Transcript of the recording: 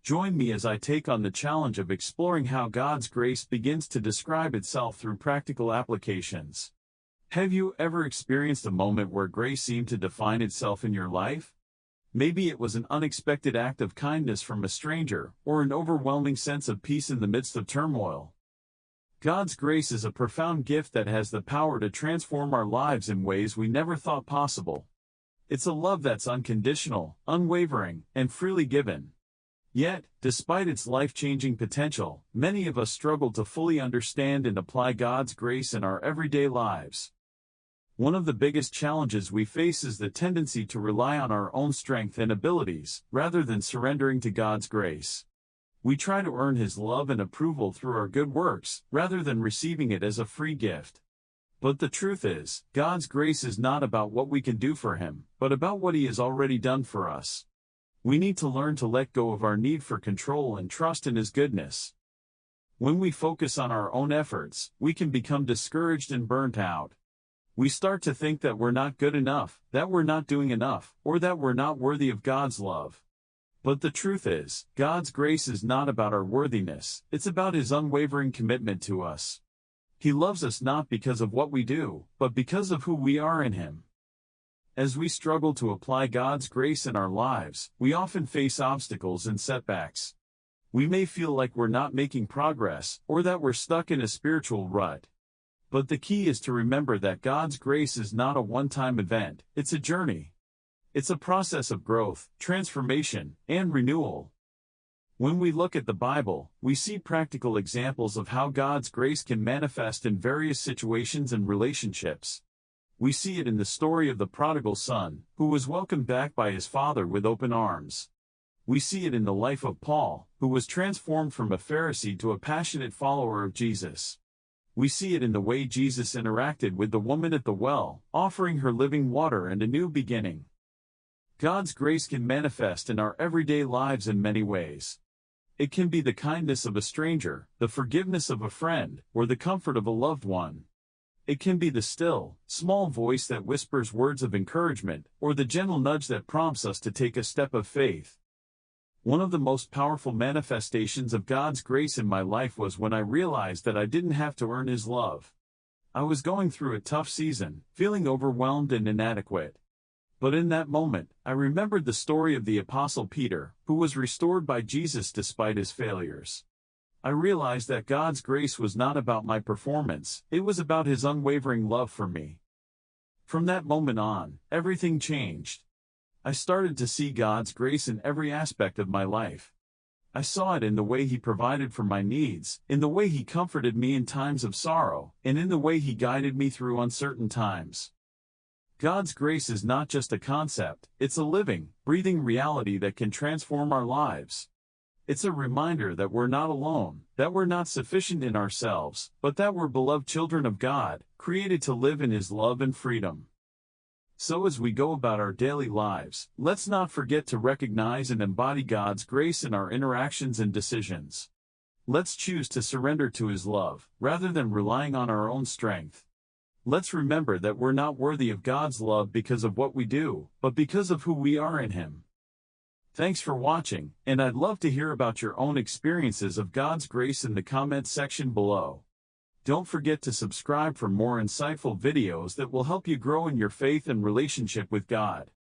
Join me as I take on the challenge of exploring how God's grace begins to describe itself through practical applications. Have you ever experienced a moment where grace seemed to define itself in your life? Maybe it was an unexpected act of kindness from a stranger, or an overwhelming sense of peace in the midst of turmoil. God's grace is a profound gift that has the power to transform our lives in ways we never thought possible. It's a love that's unconditional, unwavering, and freely given. Yet, despite its life-changing potential, many of us struggle to fully understand and apply God's grace in our everyday lives. One of the biggest challenges we face is the tendency to rely on our own strength and abilities, rather than surrendering to God's grace. We try to earn His love and approval through our good works, rather than receiving it as a free gift. But the truth is, God's grace is not about what we can do for Him, but about what He has already done for us. We need to learn to let go of our need for control and trust in His goodness. When we focus on our own efforts, we can become discouraged and burnt out. We start to think that we're not good enough, that we're not doing enough, or that we're not worthy of God's love. But the truth is, God's grace is not about our worthiness, it's about His unwavering commitment to us. He loves us not because of what we do, but because of who we are in Him. As we struggle to apply God's grace in our lives, we often face obstacles and setbacks. We may feel like we're not making progress, or that we're stuck in a spiritual rut. But the key is to remember that God's grace is not a one-time event, it's a journey. It's a process of growth, transformation, and renewal. When we look at the Bible, we see practical examples of how God's grace can manifest in various situations and relationships. We see it in the story of the prodigal son, who was welcomed back by his father with open arms. We see it in the life of Paul, who was transformed from a Pharisee to a passionate follower of Jesus. We see it in the way Jesus interacted with the woman at the well, offering her living water and a new beginning. God's grace can manifest in our everyday lives in many ways. It can be the kindness of a stranger, the forgiveness of a friend, or the comfort of a loved one. It can be the still, small voice that whispers words of encouragement, or the gentle nudge that prompts us to take a step of faith. One of the most powerful manifestations of God's grace in my life was when I realized that I didn't have to earn His love. I was going through a tough season, feeling overwhelmed and inadequate. But in that moment, I remembered the story of the Apostle Peter, who was restored by Jesus despite his failures. I realized that God's grace was not about my performance, it was about His unwavering love for me. From that moment on, everything changed. I started to see God's grace in every aspect of my life. I saw it in the way He provided for my needs, in the way He comforted me in times of sorrow, and in the way He guided me through uncertain times. God's grace is not just a concept, it's a living, breathing reality that can transform our lives. It's a reminder that we're not alone, that we're not sufficient in ourselves, but that we're beloved children of God, created to live in His love and freedom. So as we go about our daily lives, let's not forget to recognize and embody God's grace in our interactions and decisions. Let's choose to surrender to His love, rather than relying on our own strength. Let's remember that we're not worthy of God's love because of what we do, but because of who we are in Him. Thanks for watching, and I'd love to hear about your own experiences of God's grace in the comments section below. Don't forget to subscribe for more insightful videos that will help you grow in your faith and relationship with God.